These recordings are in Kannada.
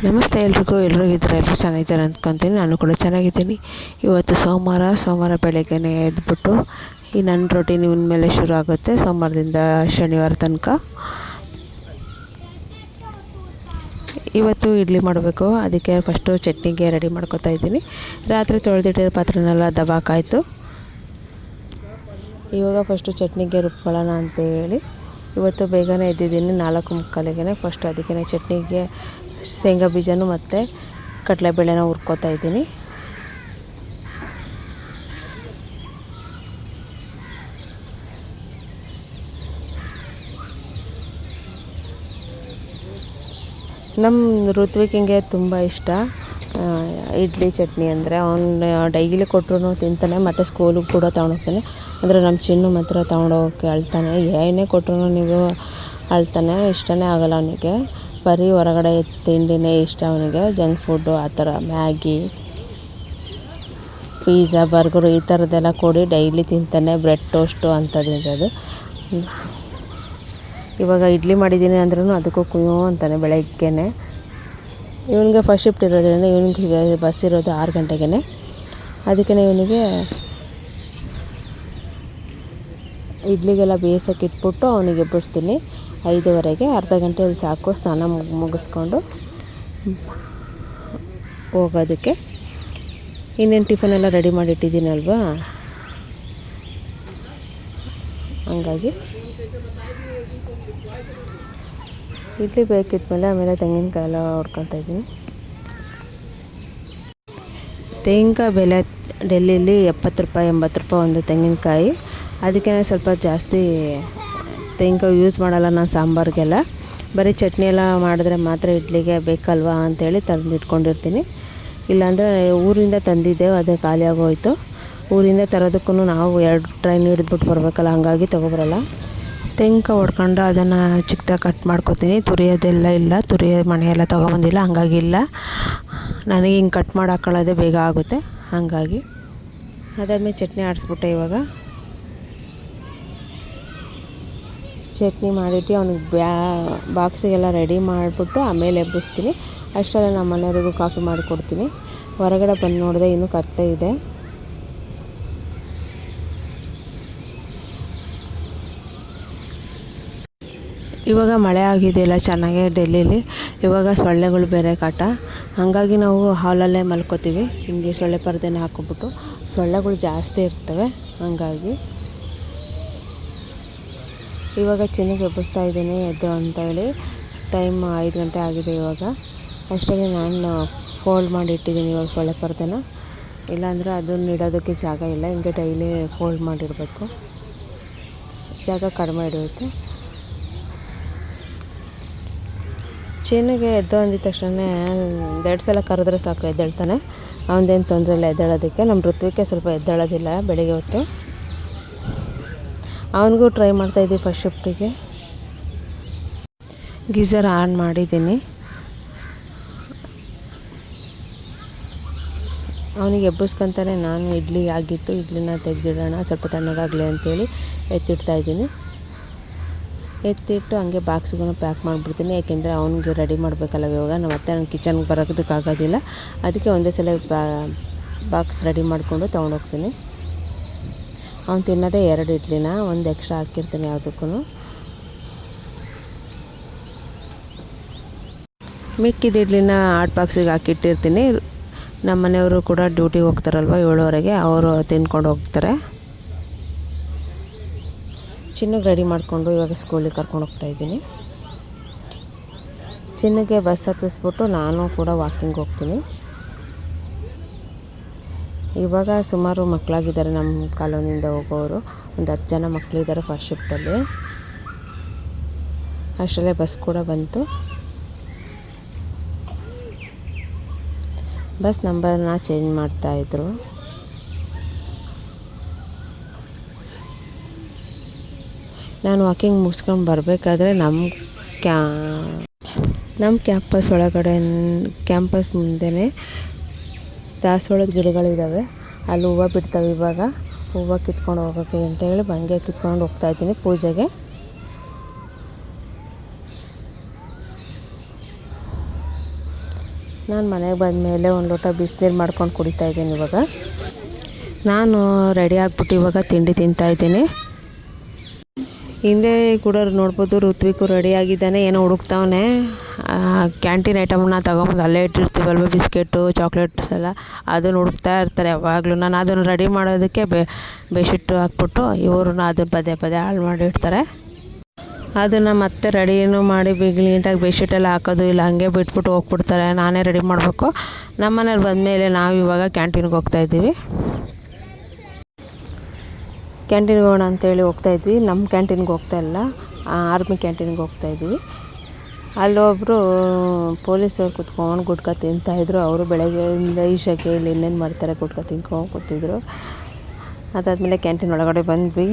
ನಮಸ್ತೆ ಎಲ್ಲರಿಗೂ ಇದ್ರೆ ಎಲ್ಲರೂ ಚೆನ್ನಾಗಿದ್ದಾರೆ ಅಂದ್ಕೊತೀನಿ. ನಾನು ಕೂಡ ಚೆನ್ನಾಗಿದ್ದೀನಿ. ಇವತ್ತು ಸೋಮವಾರ ಬೆಳಗ್ಗೆನೇ ಎದ್ಬಿಟ್ಟು ಈ ನನ್ನ ರೊಟೀನ್ ಇವನ ಮೇಲೆ ಶುರು ಆಗುತ್ತೆ. ಸೋಮವಾರದಿಂದ ಶನಿವಾರ ತನಕ ಇವತ್ತು ಇಡ್ಲಿ ಮಾಡಬೇಕು. ಅದಕ್ಕೆ ಫಸ್ಟು ಚಟ್ನಿಗೆ ರೆಡಿ ಮಾಡ್ಕೊತಾ ಇದ್ದೀನಿ. ರಾತ್ರಿ ತೊಳೆದಿಟ್ಟಿರೋ ಪಾತ್ರೆನೆಲ್ಲ ದಬಾಕಾಯಿತು. ಇವಾಗ ಫಸ್ಟು ಚಟ್ನಿಗೆ ರುಬ್ಕೊಳ್ಳೋಣ ಅಂತೇಳಿ ಇವತ್ತು ಬೇಗನೆ ಎದ್ದಿದ್ದೀನಿ. 4:45ಗೆ ಫಸ್ಟ್ ಅದಕ್ಕೆ ಚಟ್ನಿಗೆ ಶೇಂಗಾ ಬೀಜನೂ ಮತ್ತು ಕಡಲೆಬೇಳೆನ ಹುರ್ಕೋತಾ ಇದ್ದೀನಿ. ನಮ್ಮ ಋತ್ವಿಕಿಂಗೆ ತುಂಬ ಇಷ್ಟ ಇಡ್ಲಿ ಚಟ್ನಿ ಅಂದರೆ. ಅವನು ಡೈಲಿ ಕೊಟ್ಟರು ತಿಂತಾನೆ ಮತ್ತು ಸ್ಕೂಲಿಗೆ ಕೂಡ ತೊಗೊಂಡೋಗ್ತಾನೆ. ಅಂದರೆ ನಮ್ಮ ಚಿನ್ನು ಮಾತ್ರ ತೊಗೊಂಡೋಗಕ್ಕೆ ಅಳ್ತಾನೆ. ಏನೇ ಕೊಟ್ಟರು ನೀವು ಅಳ್ತಾನೆ. ಇಷ್ಟನೇ ಆಗೋಲ್ಲ ಅವನಿಗೆ. ಬರೀ ಹೊರಗಡೆ ತಿಂಡಿನೇ ಇಷ್ಟ ಅವನಿಗೆ. ಜಂಕ್ ಫುಡ್ಡು ಆ ಥರ ಮ್ಯಾಗಿ, ಪಿಜ್ಜಾ, ಬರ್ಗರು ಈ ಥರದ್ದೆಲ್ಲ ಕೊಡಿ ಡೈಲಿ ತಿಂತಾನೆ. ಬ್ರೆಡ್ ಟೋಸ್ಟು ಅಂಥದ್ದು. ಇವಾಗ ಇಡ್ಲಿ ಮಾಡಿದ್ದೀನಿ ಅಂದ್ರೂ ಅದಕ್ಕೂ ಕುಯ್ಯೋ ಅಂತಾನೆ ಬೆಳಗ್ಗೆನೆ. ಇವನಿಗೆ ಫಸ್ಟ್ ಶಿಫ್ಟ್ ಇರೋದ್ರಿಂದ ಇವನಿಗೆ ಬಸ್ ಇರೋದು 6 ಗಂಟೆಗೆ. ಅದಕ್ಕೆ ಇವನಿಗೆ ಇಡ್ಲಿಗೆಲ್ಲ ಬೇಯಿಸೋಕೆ ಇಟ್ಬಿಟ್ಟು ಅವನಿಗೆ ಎಬ್ಬಿಸ್ತೀನಿ 5:15. ಅರ್ಧ ಗಂಟೆಯಲ್ಲಿ ಸಾಕು ಸ್ನಾನ ಮುಗಿಸ್ಕೊಂಡು ಹೋಗೋದಕ್ಕೆ. ಇನ್ನೇನು ಟಿಫನೆಲ್ಲ ರೆಡಿ ಮಾಡಿಟ್ಟಿದ್ದೀನಲ್ವಾ, ಹಂಗಾಗಿ ಇಡ್ಲಿ ಬೇಕಿದ್ಮೇಲೆ ಆಮೇಲೆ ತೆಂಗಿನಕಾಯಿ ಎಲ್ಲ ಹೊಡ್ಕೊತಾ ಇದ್ದೀನಿ. ತೆಂಗಿನಕಾಯಿ ಬೆಲೆ ಡೆಲ್ಲಿಲಿ 70 ರೂಪಾಯಿ 80 ರೂಪಾಯಿ ಒಂದು ತೆಂಗಿನಕಾಯಿ. ಅದಕ್ಕೆ ಸ್ವಲ್ಪ ಜಾಸ್ತಿ ತೆಂಗಿನಕಾಯಿ ಯೂಸ್ ಮಾಡಲ್ಲ ನಾನು ಸಾಂಬಾರಿಗೆಲ್ಲ. ಬರೀ ಚಟ್ನಿ ಎಲ್ಲ ಮಾಡಿದ್ರೆ ಮಾತ್ರ ಇಡ್ಲಿಗೆ ಬೇಕಲ್ವಾ ಅಂಥೇಳಿ ತಂದಿಟ್ಕೊಂಡಿರ್ತೀನಿ. ಇಲ್ಲಾಂದರೆ ಊರಿಂದ ತಂದಿದ್ದೆ, ಅದು ಖಾಲಿ ಆಗೋಯ್ತು. ಊರಿಂದ ತರೋದಕ್ಕೂ ನಾವು 2 ಟ್ರೈನ್ ಹಿಡಿದ್ಬಿಟ್ಟು ಬರಬೇಕಲ್ಲ, ಹಾಗಾಗಿ ತೊಗೊಬರಲ್ಲ. ತೆಂಗಿನಕಾಯಿ ಹೊಡ್ಕೊಂಡು ಅದನ್ನು ಚಿಕ್ಕದಾಗಿ ಕಟ್ ಮಾಡ್ಕೊತೀನಿ. ತುರಿಯೋದೆಲ್ಲ ಇಲ್ಲ, ತುರಿಯೋ ಮಣೆಯೆಲ್ಲ ತೊಗೊಬಂದಿಲ್ಲ, ಹಾಗಾಗಿ ಇಲ್ಲ. ನನಗೆ ಹಿಂಗೆ ಕಟ್ ಮಾಡಿ ಹಾಕೊಳ್ಳೋದೇ ಬೇಗ ಆಗುತ್ತೆ. ಹಾಗಾಗಿ ಅದಾದಮೇಲೆ ಚಟ್ನಿ ಆಡಿಸ್ಬಿಟ್ಟೆ. ಇವಾಗ ಚಟ್ನಿ ಮಾಡಿಟ್ಟು ಅವ್ನಿಗೆ ಬಾಕ್ಸಿಗೆಲ್ಲ ರೆಡಿ ಮಾಡಿಬಿಟ್ಟು ಆಮೇಲೆ ಎಬ್ಬಿಸ್ತೀನಿ. ಅಷ್ಟೆಲ್ಲ ನಮ್ಮ ಮನೆಯವರಿಗೂ ಕಾಫಿ ಮಾಡಿಕೊಡ್ತೀನಿ. ಹೊರಗಡೆ ಬಂದು ನೋಡಿದೆ ಇನ್ನೂ ಕತ್ತಲೆ ಇದೆ. ಇವಾಗ ಮಳೆ ಆಗಿದೆಯಲ್ಲ ಚೆನ್ನಾಗೆ ಡೆಲ್ಲೀಲಿ. ಇವಾಗ ಸೊಳ್ಳೆಗಳು ಬೇರೆ ಕಾಟ, ಹಾಗಾಗಿ ನಾವು ಹಾಲಲ್ಲೇ ಮಲ್ಕೋತೀವಿ. ಹಿಂಗೆ ಸೊಳ್ಳೆ ಪರದೆನ ಹಾಕ್ಕೊಬಿಟ್ಟು. ಸೊಳ್ಳೆಗಳು ಜಾಸ್ತಿ ಇರ್ತವೆ, ಹಾಗಾಗಿ ಇವಾಗ ಚಿನ್ನಗೆ ಎಬ್ಬಿಸ್ತಾ ಇದ್ದೀನಿ ಎದ್ದು ಅಂತೇಳಿ. ಟೈಮ್ 5 ಗಂಟೆ ಆಗಿದೆ ಇವಾಗ. ಅಷ್ಟರಲ್ಲಿ ನಾನು ಫೋಲ್ಡ್ ಮಾಡಿ ಇಟ್ಟಿದ್ದೀನಿ ಇವಾಗ ಸೊಳ್ಳೆ ಪರದೆನ. ಇಲ್ಲಾಂದರೆ ಅದನ್ನು ಇಡೋದಕ್ಕೆ ಜಾಗ ಇಲ್ಲ. ಹಿಂಗೆ ಡೈಲಿ ಫೋಲ್ಡ್ ಮಾಡಿಡಬೇಕು, ಜಾಗ ಕಡಿಮೆ ಹಿಡಿಯುತ್ತೆ. ಚಿನ್ನಗೆ ಎದ್ದು ಅಂದಿದ ತಕ್ಷಣ 2 ಸಲ ಕರೆದ್ರೆ ಸಾಕು ಎದ್ದೇಳ್ತಾನೆ. ಅವನದೇನು ತೊಂದರೆ ಇಲ್ಲ ಎದ್ದೇಳೋದಕ್ಕೆ. ನಮ್ಮ ಋತ್ವಿಕೆ ಸ್ವಲ್ಪ ಎದ್ದೇಳೋದಿಲ್ಲ ಬೆಳಿಗ್ಗೆ ಹೊತ್ತು. ಅವನಿಗೂ ಟ್ರೈ ಮಾಡ್ತಾಯಿದ್ದೀವಿ ಫಸ್ಟ್ ಶಿಫ್ಟಿಗೆ. ಗೀಝರ್ ಆನ್ ಮಾಡಿದ್ದೀನಿ. ಅವನಿಗೆ ಎಬ್ಬಿಸ್ಕೊಂತಾನೆ ನಾನು ಇಡ್ಲಿ ಆಗಿತ್ತು, ಇಡ್ಲಿನ ತೆಗೆದಿಡೋಣ ಸ್ವಲ್ಪ ತಣ್ಣಗಾಗಲಿ ಅಂತೇಳಿ ಎತ್ತಿಡ್ತಾಯಿದ್ದೀನಿ. ಎತ್ತಿಟ್ಟು ಹಂಗೆ ಬಾಕ್ಸಿಗೂ ಪ್ಯಾಕ್ ಮಾಡಿಬಿಡ್ತೀನಿ. ಯಾಕೆಂದರೆ ಅವ್ನಿಗೆ ರೆಡಿ ಮಾಡಬೇಕಲ್ಲ ಇವಾಗ. ಮತ್ತೆ ನಾನು ಕಿಚನ್ಗೆ ಬರೋದಕ್ಕಾಗೋದಿಲ್ಲ. ಅದಕ್ಕೆ ಒಂದೇ ಸಲ ಬಾಕ್ಸ್ ರೆಡಿ ಮಾಡಿಕೊಂಡು ತೊಗೊಂಡೋಗ್ತೀನಿ. ಅವ್ನು ತಿನ್ನೋದೇ 2 ಇಡ್ಲಿನ, 1 ಎಕ್ಸ್ಟ್ರಾ ಹಾಕಿರ್ತೀನಿ ಯಾವುದಕ್ಕೂ. ಮಿಕ್ಕಿದ ಇಡ್ಲಿನ ಹಾಟ್ ಬಾಕ್ಸಿಗೆ ಹಾಕಿಟ್ಟಿರ್ತೀನಿ. ನಮ್ಮ ಮನೆಯವರು ಕೂಡ ಡ್ಯೂಟಿಗೆ ಹೋಗ್ತಾರಲ್ವ 7:30ಗೆ, ಅವರು ತಿನ್ಕೊಂಡು ಹೋಗ್ತಾರೆ. ಚಿನ್ನಗೆ ರೆಡಿ ಮಾಡಿಕೊಂಡು ಇವಾಗ ಸ್ಕೂಲಿಗೆ ಕರ್ಕೊಂಡು ಹೋಗ್ತಾಯಿದ್ದೀನಿ. ಚಿನ್ನಗೆ ಬಸ್ ಹತ್ತಿಸ್ಬಿಟ್ಟು ನಾನು ಕೂಡ ವಾಕಿಂಗ್ ಹೋಗ್ತೀನಿ. ಇವಾಗ ಸುಮಾರು ಮಕ್ಕಳಾಗಿದ್ದಾರೆ ನಮ್ಮ ಕಾಲೋನಿಯಿಂದ ಹೋಗೋರು. ಒಂದು 10 ಜನ ಮಕ್ಕಳಿದ್ದಾರೆ ಫಸ್ಟ್ ಶಿಫ್ಟಲ್ಲಿ. ಅಷ್ಟರಲ್ಲೇ ಬಸ್ ಕೂಡ ಬಂತು. ಬಸ್ ನಂಬರ್ನ ಚೇಂಜ್ ಮಾಡ್ತಾಯಿದ್ರು. ನಾನು ವಾಕಿಂಗ್ ಮುಗಿಸ್ಕೊಂಡು ಬರಬೇಕಾದ್ರೆ ನಮ್ಮ ಕ್ಯಾಂಪಸ್ ಒಳಗಡೆ, ಕ್ಯಾಂಪಸ್ ಮುಂದೆನೇ ದಾಸವಾಳದ ಗಿಡಗಳಿದ್ದಾವೆ. ಅಲ್ಲಿ ಹೂವು ಬಿಡ್ತವೆ. ಇವಾಗ ಹೂವು ಕಿತ್ಕೊಂಡು ಹೋಗೋಕ್ಕೆ ಅಂತೇಳಿ ಹಂಗೆ ಕಿತ್ಕೊಂಡು ಹೋಗ್ತಾಯಿದ್ದೀನಿ ಪೂಜೆಗೆ. ನಾನು ಮನೆಗೆ ಬಂದಮೇಲೆ ಒಂದು ಲೋಟ ಬಿಸಿನೀರು ಮಾಡ್ಕೊಂಡು ಕುಡಿತಾಯಿದ್ದೀನಿ. ಇವಾಗ ನಾನು ರೆಡಿ ಆಗಿಬಿಟ್ಟು ಇವಾಗ ತಿಂಡಿ ತಿಂತಾಯಿದ್ದೀನಿ. ಹಿಂದೆ ಕೂಡ ನೋಡ್ಬೋದು ಋತ್ವಿಕು ರೆಡಿ ಆಗಿದ್ದಾನೆ, ಏನೋ ಹುಡುಕ್ತಾವನೆ. ಕ್ಯಾಂಟೀನ್ ಐಟಮ್ನ ತೊಗೊಂಬಂದು ಅಲ್ಲೇ ಇಟ್ಟಿರ್ತೀವಲ್ವ, ಬಿಸ್ಕೆಟು ಚಾಕ್ಲೇಟ್ಸ್ ಎಲ್ಲ, ಅದನ್ನು ಹುಡುಕ್ತಾ ಇರ್ತಾರೆ ಯಾವಾಗಲೂ. ನಾನು ಅದನ್ನು ರೆಡಿ ಮಾಡೋದಕ್ಕೆ ಬೆಡ್ಶೀಟು ಹಾಕ್ಬಿಟ್ಟು ಇವ್ರನ್ನ ಅದು ಪದೇ ಪದೇ ಹಾಳು ಮಾಡಿರ್ತಾರೆ. ಅದನ್ನು ಮತ್ತೆ ರೆಡಿನೂ ಮಾಡಿ ನೀಟಾಗಿ ಬೆಡ್ಶೀಟೆಲ್ಲ ಹಾಕೋದು ಇಲ್ಲ, ಹಂಗೆ ಬಿಟ್ಬಿಟ್ಟು ಹೋಗ್ಬಿಡ್ತಾರೆ. ನಾನೇ ರೆಡಿ ಮಾಡಬೇಕು. ನಮ್ಮ ಮನೇಲಿ ಬಂದಮೇಲೆ ನಾವು ಇವಾಗ ಕ್ಯಾಂಟೀನ್ಗೆ ಹೋಗ್ತಾಯಿದ್ದೀವಿ. ಕ್ಯಾಂಟೀನ್ಗೆ ಹೋಗೋಣ ಅಂತೇಳಿ ಹೋಗ್ತಾಯಿದ್ವಿ. ನಮ್ಮ ಕ್ಯಾಂಟೀನ್ಗೆ ಹೋಗ್ತಾಯಿಲ್ಲ, ಆರ್ಮಿ ಕ್ಯಾಂಟೀನ್ಗೆ ಹೋಗ್ತಾಯಿದ್ವಿ. ಅಲ್ಲೊಬ್ಬರು ಪೊಲೀಸವ್ರು ಕುತ್ಕೊಂಡು ಗುಟ್ಕಾ ತಿಂತಾಯಿದ್ರು. ಅವರು ಬೆಳಗ್ಗೆಯಿಂದ ಈ ಶೆಕೆಯಲ್ಲಿ ಇನ್ನೇನು ಮಾಡ್ತಾರೆ, ಗುಟ್ಕಾ ತಿನ್ಕೊಂಡು ಕೂತಿದ್ರು. ಅದಾದಮೇಲೆ ಕ್ಯಾಂಟೀನ್ ಒಳಗಡೆ ಬಂದ್ವಿ.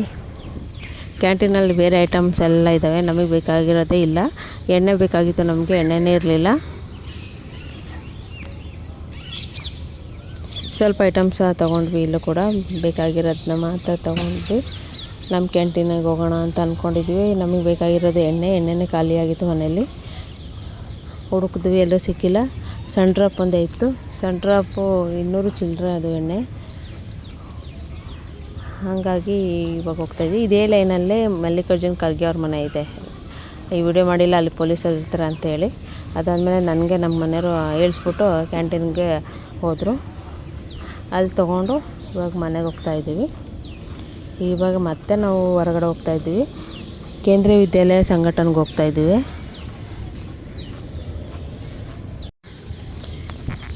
ಕ್ಯಾಂಟೀನಲ್ಲಿ ಬೇರೆ ಐಟಮ್ಸ್ ಎಲ್ಲ ಇದ್ದಾವೆ, ನಮಗೆ ಬೇಕಾಗಿರೋದೇ ಇಲ್ಲ. ಎಣ್ಣೆ ಬೇಕಾಗಿತ್ತು, ನಮಗೆ ಎಣ್ಣೆನೇ ಇರಲಿಲ್ಲ. ಸ್ವಲ್ಪ ಐಟಮ್ಸ್ ತೊಗೊಂಡ್ವಿ, ಇಲ್ಲೂ ಕೂಡ ಬೇಕಾಗಿರೋದನ್ನ ಮಾತ್ರ ತೊಗೊಂಡ್ವಿ. ನಮ್ಮ ಕ್ಯಾಂಟೀನಿಗೆ ಹೋಗೋಣ ಅಂತ ಅಂದ್ಕೊಂಡಿದ್ವಿ. ನಮಗೆ ಬೇಕಾಗಿರೋದು ಎಣ್ಣೆನೇ ಖಾಲಿಯಾಗಿತ್ತು ಮನೆಯಲ್ಲಿ. ಹುಡುಕಿದ್ವಿ, ಎಲ್ಲೂ ಸಿಕ್ಕಿಲ್ಲ. ಸನ್ ಡ್ರಾಪ್ ಒಂದೇ ಇತ್ತು. ಸನ್ ಡ್ರಾಪು 200 ಚಿಲ್ಲರೆ ಅದು ಎಣ್ಣೆ. ಹಾಗಾಗಿ ಇವಾಗ ಹೋಗ್ತಾಯಿದ್ವಿ. ಇದೇ ಲೈನಲ್ಲೇ ಮಲ್ಲಿಕಾರ್ಜುನ್ ಖರ್ಗೆ ಅವ್ರ ಮನೆ ಇದೆ. ಈ ವಿಡಿಯೋ ಮಾಡಿಲ್ಲ, ಅಲ್ಲಿ ಪೊಲೀಸರು ಇರ್ತಾರೆ ಅಂತೇಳಿ. ಅದಾದಮೇಲೆ ನನಗೆ ನಮ್ಮ ಮನೆಯವರು ಹೇಳಿಸ್ಬಿಟ್ಟು ಕ್ಯಾಂಟೀನ್ಗೆ ಹೋದರು. ಅಲ್ಲಿ ತೊಗೊಂಡು ಇವಾಗ ಮನೆಗೆ ಹೋಗ್ತಾಯಿದ್ದೀವಿ. ಇವಾಗ ಮತ್ತೆ ನಾವು ಹೊರಗಡೆ ಹೋಗ್ತಾಯಿದ್ದೀವಿ. ಕೇಂದ್ರೀಯ ವಿದ್ಯಾಲಯ ಸಂಘಟನೆಗೆ ಹೋಗ್ತಾಯಿದ್ದೀವಿ.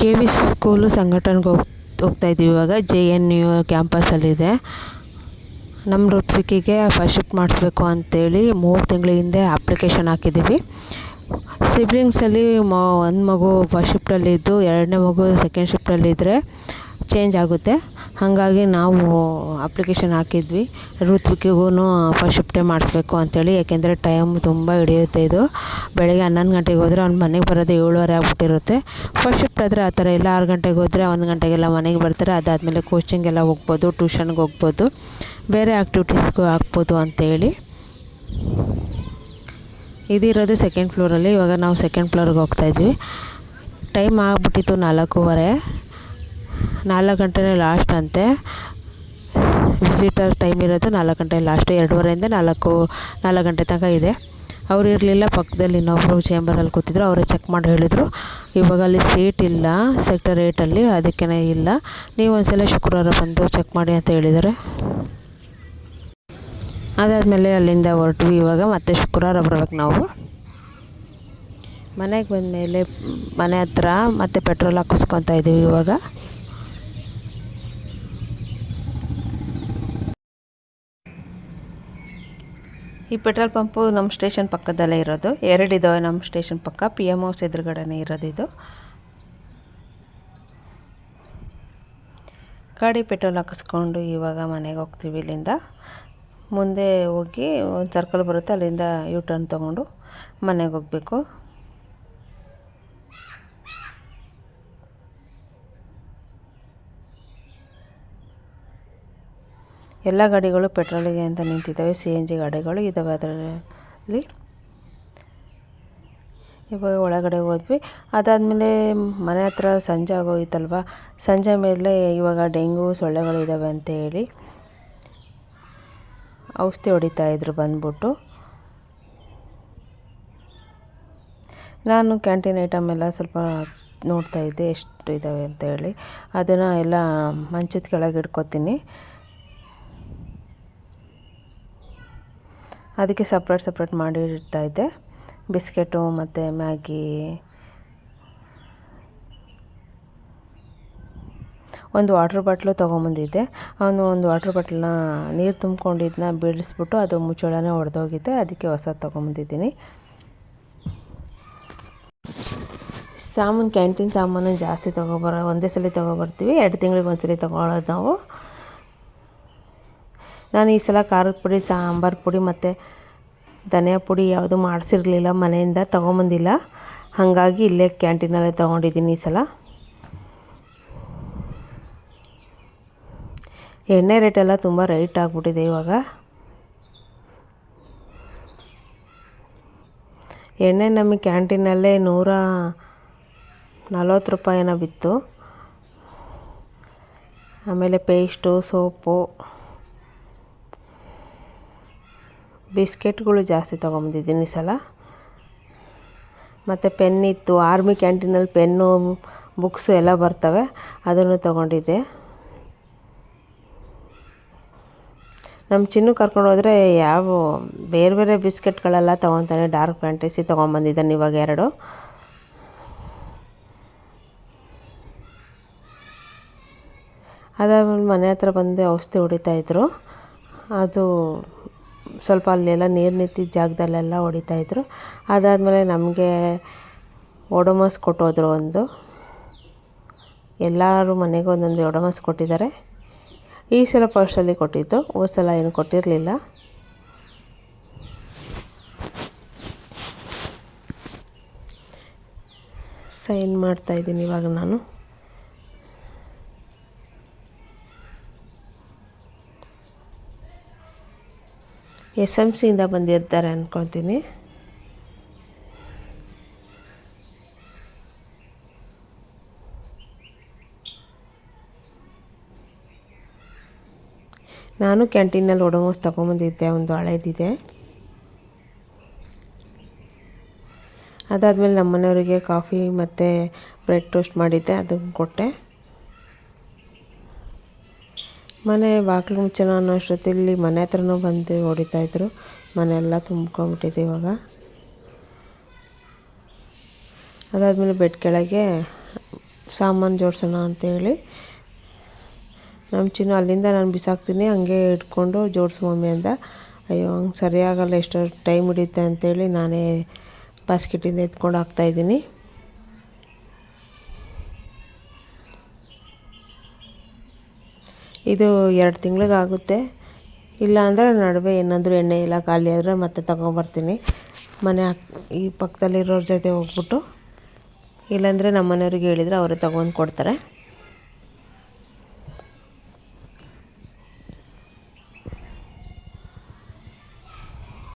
KV ಸ್ಕೂಲು ಸಂಘಟನೆಗೆ ಹೋಗ್ತಾಯಿದ್ದೀವಿ. ಇವಾಗ JNU ಕ್ಯಾಂಪಸಲ್ಲಿದೆ. ನಮ್ಮ ಋತ್ವಿಕಿಗೆ ಫಸ್ಟ್ ಶಿಫ್ಟ್ ಮಾಡಿಸ್ಬೇಕು ಅಂಥೇಳಿ 3 ತಿಂಗಳ ಹಿಂದೆ ಅಪ್ಲಿಕೇಶನ್ ಹಾಕಿದ್ದೀವಿ. ಸಿಬ್ಲಿಂಗ್ಸಲ್ಲಿ ಒಂದು ಮಗು ಫಸ್ಟ್ ಶಿಫ್ಟಲ್ಲಿದ್ದು, 2ನೇ ಮಗು ಸೆಕೆಂಡ್ ಶಿಫ್ಟಲ್ಲಿದ್ದರೆ ಚೇಂಜ್ ಆಗುತ್ತೆ. ಹಾಗಾಗಿ ನಾವು ಅಪ್ಲಿಕೇಶನ್ ಹಾಕಿದ್ವಿ. ಋತ್ವಿಕಿಗೂ ಫಸ್ಟ್ ಶಿಫ್ಟೇ ಮಾಡಿಸ್ಬೇಕು ಅಂಥೇಳಿ. ಯಾಕೆಂದರೆ ಟೈಮ್ ತುಂಬ ಹಿಡಿಯುತ್ತೆ. ಇದು ಬೆಳಗ್ಗೆ 11 ಗಂಟೆಗೆ ಹೋದರೆ ಅವ್ನು ಮನೆಗೆ ಬರೋದು 7:30 ಆಗ್ಬಿಟ್ಟಿರುತ್ತೆ. ಫಸ್ಟ್ ಶಿಫ್ಟ್ ಆದರೆ ಆ ಥರ ಇಲ್ಲ, 6 ಗಂಟೆಗೆ ಹೋದರೆ 1 ಗಂಟೆಗೆಲ್ಲ ಮನೆಗೆ ಬರ್ತಾರೆ. ಅದಾದಮೇಲೆ ಕೋಚಿಂಗೆಲ್ಲ ಹೋಗ್ಬೋದು, ಟ್ಯೂಷನ್ಗೆ ಹೋಗ್ಬೋದು, ಬೇರೆ ಆ್ಯಕ್ಟಿವಿಟೀಸ್ಗೂ ಹಾಕ್ಬೋದು ಅಂಥೇಳಿ. ಇದಿರೋದು ಸೆಕೆಂಡ್ ಫ್ಲೋರಲ್ಲಿ. ಇವಾಗ ನಾವು ಸೆಕೆಂಡ್ ಫ್ಲೋರ್ಗೆ ಹೋಗ್ತಾಯಿದ್ವಿ. ಟೈಮ್ ಆಗಿಬಿಟ್ಟಿತ್ತು 4:15. 4 ಗಂಟೆನೇ ಲಾಸ್ಟ್ ಅಂತೆ. ವಿಸಿಟರ್ ಟೈಮ್ ಇರೋದು 4 ಗಂಟೆ ಲಾಸ್ಟು. 2:30ಇಂದ 4 ಗಂಟೆ ತನಕ ಇದೆ. ಅವ್ರು ಇರಲಿಲ್ಲ, ಪಕ್ಕದಲ್ಲಿ ಇನ್ನೊಬ್ಬರು ಚೇಂಬರಲ್ಲಿ ಕೂತಿದ್ರು. ಅವರೇ ಚೆಕ್ ಮಾಡಿ ಹೇಳಿದರು, ಇವಾಗ ಅಲ್ಲಿ ಸೀಟ್ ಇಲ್ಲ ಸೆಕ್ಟರ್ 8ಅಲ್ಲಿ, ಅದಕ್ಕೇ ಇಲ್ಲ, ನೀವು ಒಂದ್ಸಲ ಶುಕ್ರವಾರ ಬಂದು ಚೆಕ್ ಮಾಡಿ ಅಂತ ಹೇಳಿದ್ದಾರೆ. ಅದಾದಮೇಲೆ ಅಲ್ಲಿಂದ ಹೊರಟ್ವಿ. ಇವಾಗ ಮತ್ತೆ ಶುಕ್ರವಾರ ಬರ್ಬೇಕು ನಾವು. ಮನೆಗೆ ಬಂದಮೇಲೆ ಮನೆ ಹತ್ರ ಮತ್ತೆ ಪೆಟ್ರೋಲ್ ಹಾಕಿಸ್ಕೊತಾ ಇದ್ದೀವಿ. ಇವಾಗ ಈ ಪೆಟ್ರೋಲ್ ಪಂಪು ನಮ್ಮ ಸ್ಟೇಷನ್ ಪಕ್ಕದಲ್ಲೇ ಇರೋದು. 2 ಇದ್ದಾವೆ ನಮ್ಮ ಸ್ಟೇಷನ್ ಪಕ್ಕ. PM ಹೌಸ್ ಎದುರುಗಡೆನೇ ಇರೋದು ಇದು. ಗಾಡಿ ಪೆಟ್ರೋಲ್ ಹಾಕಿಸ್ಕೊಂಡು ಇವಾಗ ಮನೆಗೆ ಹೋಗ್ತೀವಿ. ಇಲ್ಲಿಂದ ಮುಂದೆ ಹೋಗಿ ಒಂದು ಸರ್ಕಲ್ ಬರುತ್ತೆ, ಅಲ್ಲಿಂದ U-ಟರ್ನ್ ತೊಗೊಂಡು ಮನೆಗೆ ಹೋಗಬೇಕು. ಎಲ್ಲ ಗಾಡಿಗಳು ಪೆಟ್ರೋಲಿಗೆ ಅಂತ ನಿಂತಿದ್ದಾವೆ. CNG ಗಾಡಿಗಳು ಇದ್ದಾವೆ ಅದರಲ್ಲಿ. ಇವಾಗ ಒಳಗಡೆ ಹೋದ್ವಿ. ಅದಾದಮೇಲೆ ಮನೆ ಹತ್ರ ಸಂಜೆ ಆಗೋಯ್ತಲ್ವ. ಸಂಜೆ ಮೇಲೆ ಇವಾಗ ಡೆಂಗು ಸೊಳ್ಳೆಗಳು ಇದ್ದಾವೆ ಅಂತೇಳಿ ಔಷಧಿ ಹೊಡಿತಾಯಿದ್ರು ಬಂದ್ಬಿಟ್ಟು. ನಾನು ಕ್ಯಾಂಟೀನ್ ಐಟಮ್ ಎಲ್ಲ ಸ್ವಲ್ಪ ನೋಡ್ತಾಯಿದ್ದೆ ಎಷ್ಟು ಇದ್ದಾವೆ ಅಂತೇಳಿ. ಅದನ್ನು ಎಲ್ಲ ಮಂಚದ ಕೆಳಗೆ ಇಟ್ಕೋತೀನಿ. ಅದಕ್ಕೆ ಸಪ್ರೇಟ್ ಮಾಡಿ ಇಡ್ತಾಯಿದ್ದೆ. ಬಿಸ್ಕೆಟು ಮತ್ತು ಮ್ಯಾಗಿ, ಒಂದು ವಾಟ್ರ್ ಬಾಟ್ಲು ತೊಗೊಂಬಂದಿದ್ದೆ. ಅವನು ಒಂದು ವಾಟ್ರ್ ಬಾಟ್ಲನ್ನ ನೀರು ತುಂಬ್ಕೊಂಡಿದ್ದನ್ನ ಬೀಳಿಸ್ಬಿಟ್ಟು ಅದು ಮುಚ್ಚಳನೇ ಒಡೆದೋಗಿದ್ದೆ. ಅದಕ್ಕೆ ಹೊಸದು ತೊಗೊಂಬಂದಿದ್ದೀನಿ. ಕ್ಯಾಂಟೀನ್ ಸಾಮಾನು ಜಾಸ್ತಿ ಒಂದೇ ಸಲ ತೊಗೊಬರ್ತೀವಿ. 2 ತಿಂಗಳಿಗೆ ಒಂದ್ಸಲ ತೊಗೊಳ್ಳೋದು ನಾವು. ನಾನು ಈ ಸಲ ಖಾರದ ಪುಡಿ, ಸಾಂಬಾರು ಪುಡಿ ಮತ್ತು ಧನಿಯಾ ಪುಡಿ ಯಾವುದು ಮಾಡಿಸಿರಲಿಲ್ಲ, ಮನೆಯಿಂದ ತೊಗೊಂಬಂದಿಲ್ಲ. ಹಾಗಾಗಿ ಇಲ್ಲೇ ಕ್ಯಾಂಟೀನಲ್ಲೇ ತೊಗೊಂಡಿದ್ದೀನಿ ಈ ಸಲ. ಎಣ್ಣೆ ರೇಟೆಲ್ಲ ತುಂಬ ರೈಟ್ ಆಗಿಬಿಟ್ಟಿದೆ ಇವಾಗ. ಎಣ್ಣೆ ನಮಗೆ ಕ್ಯಾಂಟೀನಲ್ಲೇ ₹40 ಏನೋ ಬಿತ್ತು. ಆಮೇಲೆ ಪೇಸ್ಟು, ಸೋಪು, ಬಿಸ್ಕೆಟ್ಗಳು ಜಾಸ್ತಿ ತೊಗೊಂಬಂದಿದ್ದೀನಿ ಈ ಸಲ. ಮತ್ತು ಪೆನ್ ಇತ್ತು, ಆರ್ಮಿ ಕ್ಯಾಂಟೀನಲ್ಲಿ ಪೆನ್ನು, ಬುಕ್ಸು ಎಲ್ಲ ಬರ್ತವೆ, ಅದನ್ನು ತೊಗೊಂಡಿದ್ದೆ. ನಮ್ಮ ಚಿನ್ನು ಕರ್ಕೊಂಡು ಹೋದರೆ ಬೇರೆ ಬೇರೆ ಬಿಸ್ಕೆಟ್ಗಳೆಲ್ಲ ತೊಗೊತಾನೆ. ಡಾರ್ಕ್ ಫ್ಯಾಂಟಸಿ ತೊಗೊಂಬಂದಿದ್ದಾನೆ ಇವಾಗ 2. ಅದಾದ್ಮೇಲೆ ಮನೆ ಹತ್ರ ಬಂದು ಔಷಧಿ ಹೊಡಿತಾಯಿದ್ರು. ಅದು ಸ್ವಲ್ಪ ಅಲ್ಲೆಲ್ಲ ನೀರು ನಿಂತಿದ್ದ ಜಾಗದಲ್ಲೆಲ್ಲ ಹೊಡಿತಾಯಿದ್ರು. ಅದಾದಮೇಲೆ ನಮಗೆ ಒಡೋಮಸ್ ಕೊಟ್ಟೋದ್ರು. ಎಲ್ಲರೂ ಮನೆಗೆ ಒಂದೊಂದು ಒಡೋಮಸ್ ಕೊಟ್ಟಿದ್ದಾರೆ. ಈ ಸಲ ಫಸ್ಟಲ್ಲಿ ಕೊಟ್ಟಿದ್ದು, ಹೋದ ಸಲ ಏನು ಕೊಟ್ಟಿರಲಿಲ್ಲ. ಸೈನ್ ಮಾಡ್ತಾಯಿದ್ದೀನಿ ಇವಾಗ ನಾನು. SMCಯಿಂದ ಬಂದಿರ್ತಾರೆ ಅಂದ್ಕೊಳ್ತೀನಿ. ನಾನು ಕ್ಯಾಂಟೀನಲ್ಲಿ ಒಡೋಮೋಸ್ ತೊಗೊಂಬಂದಿದ್ದೆ, ಒಂದು ಹಳೇದಿದೆ. ಅದಾದಮೇಲೆ ನಮ್ಮ ಮನೆಯವರಿಗೆ ಕಾಫಿ ಮತ್ತು ಬ್ರೆಡ್ ಟೋಸ್ಟ್ ಮಾಡಿದ್ದೆ, ಅದನ್ನು ಕೊಟ್ಟೆ. ಮನೆ ಬಾಗಿಲು ಮುಚ್ಚೋಣ ಅನ್ನೋ ಅಷ್ಟೊತ್ತಿಲ್ಲಿ ಮನೆ ಹತ್ರನೂ ಬಂದು ಹೊಡಿತಾಯಿದ್ರು. ಮನೆಯೆಲ್ಲ ತುಂಬ್ಕೊಂಬಿಟ್ಟಿದೆ ಇವಾಗ. ಅದಾದಮೇಲೆ ಬೆಡ್ ಕೆಳಗೆ ಸಾಮಾನು ಜೋಡಿಸೋಣ ಅಂತೇಳಿ ನಮ್ಮ ಚಿನ್ನು ಅಲ್ಲಿಂದ ನಾನು ಬಿಸಾಕ್ತೀನಿ, ಹಂಗೆ ಇಟ್ಕೊಂಡು ಜೋಡಿಸು ಮಮ್ಮಿ ಅಂದ. ಅಯ್ಯೋ ಹಂಗೆ ಸರಿಯಾಗಲ್ಲ, ಎಷ್ಟು ಟೈಮ್ ಹಿಡಿಯುತ್ತೆ ಅಂತೇಳಿ ನಾನೇ ಬಾಸ್ಕೆಟಿಂದ ಎತ್ಕೊಂಡು ಹಾಕ್ತಾಯಿದ್ದೀನಿ. ಇದು 2 ತಿಂಗಳಿಗಾಗುತ್ತೆ. ಇಲ್ಲ ಅಂದರೆ ನಡುವೆ ಏನಾದರೂ ಎಣ್ಣೆ ಎಲ್ಲ ಖಾಲಿ ಆದರೆ ಮತ್ತೆ ತೊಗೊಂಬರ್ತೀನಿ. ಈ ಪಕ್ಕದಲ್ಲಿರೋರ ಜೊತೆ ಹೋಗ್ಬಿಟ್ಟು, ಇಲ್ಲಾಂದರೆ ನಮ್ಮ ಮನೆಯವ್ರಿಗೆ ಹೇಳಿದರೆ ಅವರೇ ತೊಗೊಂಡು ಕೊಡ್ತಾರೆ.